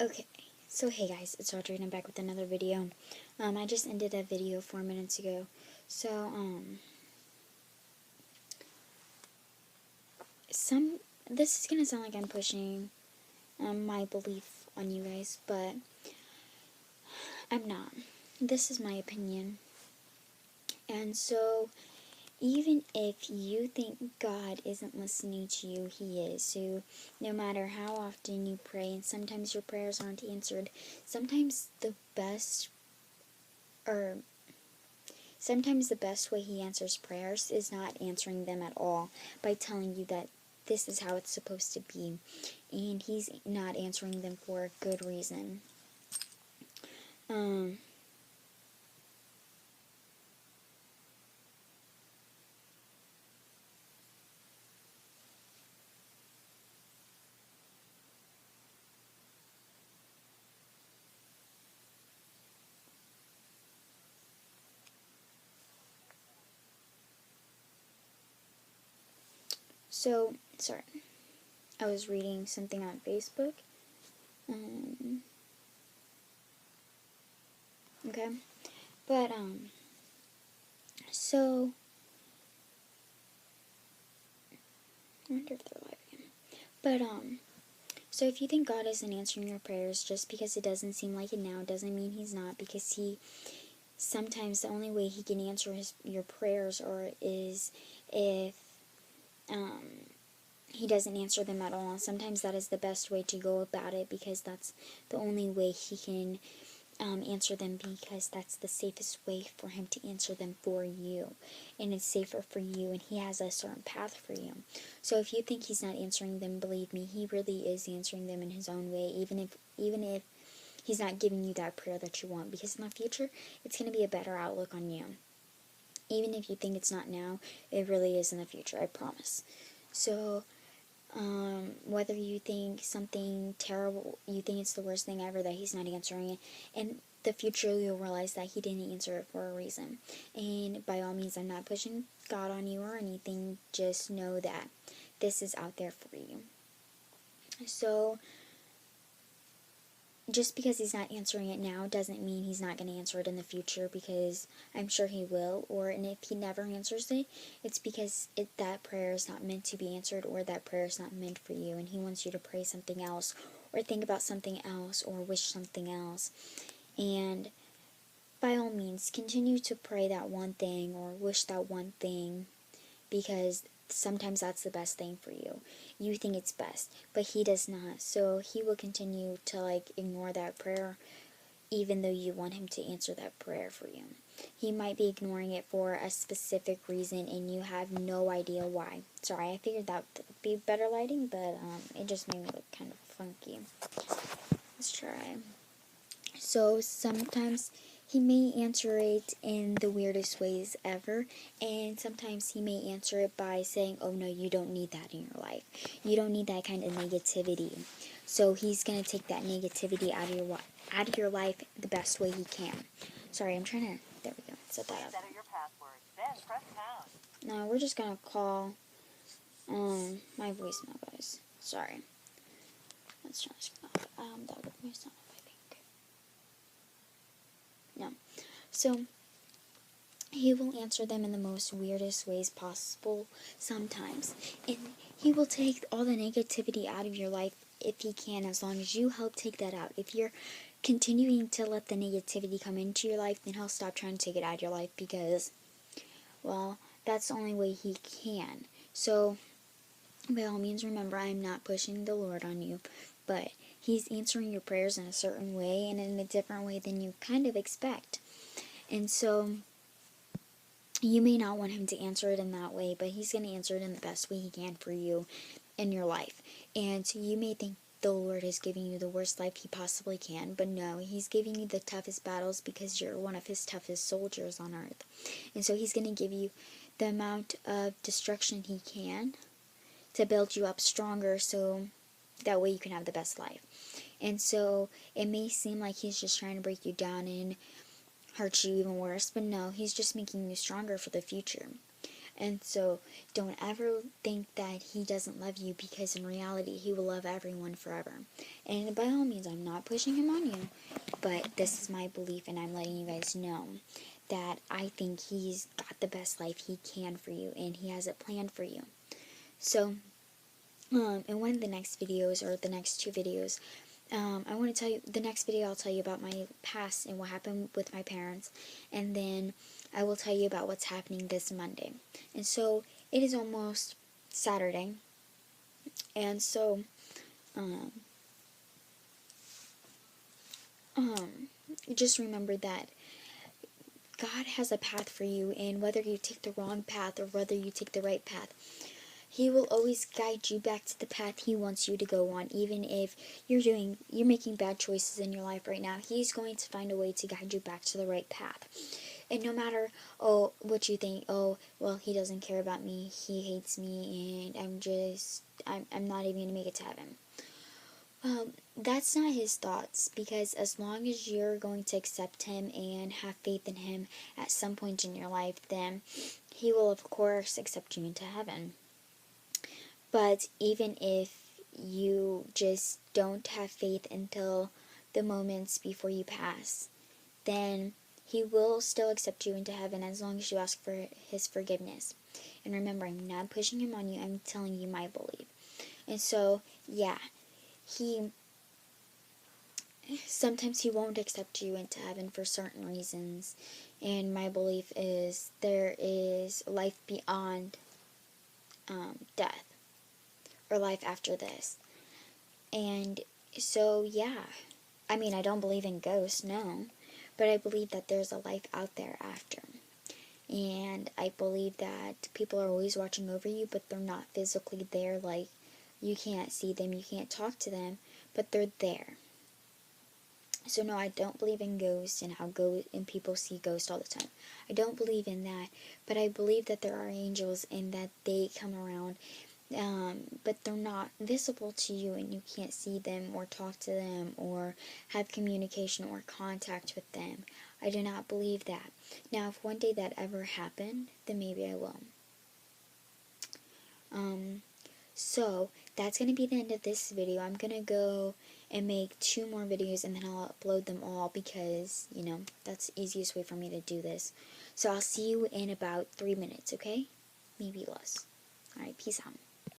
Okay, so hey guys, it's Audrey and I'm back with another video. I just ended a video 4 minutes ago. So, this is gonna sound like I'm pushing, my belief on you guys, but I'm not. This is my opinion. And so, even if you think God isn't listening to you, He is. So, no matter how often you pray, and sometimes your prayers aren't answered, sometimes the best, or sometimes the best way He answers prayers is not answering them at all, by telling you that this is how it's supposed to be, and He's not answering them for a good reason. Um, sorry, I was reading something on Facebook. Okay, but, so, I wonder if they're live again. But, so if you think God isn't answering your prayers just because it doesn't seem like it now, doesn't mean He's not, because sometimes the only way He can answer your prayers is if He doesn't answer them at all. And sometimes that is the best way to go about it, because that's the only way He can answer them, because that's the safest way for Him to answer them for you, and it's safer for you, and He has a certain path for you. So if you think He's not answering them, believe me, He really is answering them in His own way, even if He's not giving you that prayer that you want, because in the future it's going to be a better outlook on you. Even if you think it's not now, it really is in the future, I promise. So, whether you think something terrible, you think it's the worst thing ever that He's not answering it, in the future you'll realize that He didn't answer it for a reason. And by all means, I'm not pushing God on you or anything, just know that this is out there for you. So, just because He's not answering it now doesn't mean He's not going to answer it in the future, because I'm sure He will. And if He never answers it, it's because that prayer is not meant to be answered, or that prayer is not meant for you, and He wants you to pray something else, or think about something else, or wish something else. And by all means, continue to pray that one thing or wish that one thing, because sometimes that's the best thing for you. You think it's best, but He does not. So He will continue to ignore that prayer, even though you want Him to answer that prayer for you. He might be ignoring it for a specific reason, and you have no idea why. Sorry, I figured that would be better lighting, but it just made me look kind of funky. Let's try. So sometimes He may answer it in the weirdest ways ever, and sometimes He may answer it by saying, oh no, you don't need that in your life. You don't need that kind of negativity. So He's going to take that negativity out of your life the best way He can. Sorry, I'm trying to, there we go, set that up. Now we're just going to call my voicemail, guys. Sorry. Let's turn this off. That would be my sound, I think. No. So, He will answer them in the most weirdest ways possible sometimes. And He will take all the negativity out of your life if He can, as long as you help take that out. If you're continuing to let the negativity come into your life, then He'll stop trying to take it out of your life, because, well, that's the only way He can. So, by all means, remember, I'm not pushing the Lord on you, but He's answering your prayers in a certain way, and in a different way than you kind of expect. And so, you may not want Him to answer it in that way, but He's going to answer it in the best way He can for you in your life. And so you may think the Lord is giving you the worst life He possibly can, but no, He's giving you the toughest battles, because you're one of His toughest soldiers on earth. And so He's going to give you the amount of destruction He can to build you up stronger, so that way you can have the best life. And so it may seem like He's just trying to break you down and hurt you even worse, but no, He's just making you stronger for the future. And so don't ever think that he doesn't love you, because in reality he will love everyone forever. And by all means, I'm not pushing him on you, but this is my belief, and I'm letting you guys know that I think he's got the best life he can for you, and he has it planned for you. So in one of the next videos, or the next two videos, I want to tell you, the next video I'll tell you about my past and what happened with my parents, and then I will tell you about what's happening this Monday. And so it is almost Saturday, and so just remember that God has a path for you, and whether you take the wrong path or whether you take the right path, He will always guide you back to the path He wants you to go on. Even if you're making bad choices in your life right now, He's going to find a way to guide you back to the right path. And no matter, what you think, well, He doesn't care about me, He hates me, and I'm not even going to make it to heaven. That's not His thoughts, because as long as you're going to accept Him and have faith in Him at some point in your life, then He will, of course, accept you into heaven. But even if you just don't have faith until the moments before you pass, then He will still accept you into heaven as long as you ask for His forgiveness. And remember, I'm not pushing Him on you, I'm telling you my belief. And so, yeah, sometimes He won't accept you into heaven for certain reasons. And my belief is there is life beyond death, or life after this. And so, yeah, I mean, I don't believe in ghosts, no, but I believe that there's a life out there after. And I believe that people are always watching over you, but they're not physically there. Like, you can't see them, you can't talk to them, but they're there. So no, I don't believe in ghosts and how people see ghosts all the time. I don't believe in that, but I believe that there are angels and that they come around, but they're not visible to you, and you can't see them or talk to them or have communication or contact with them. I do not believe that. Now, if one day that ever happened, then maybe I will. So that's going to be the end of this video. I'm going to go and make 2 more videos, and then I'll upload them all, because, that's the easiest way for me to do this. So I'll see you in about 3 minutes, okay? Maybe less. Alright, peace out.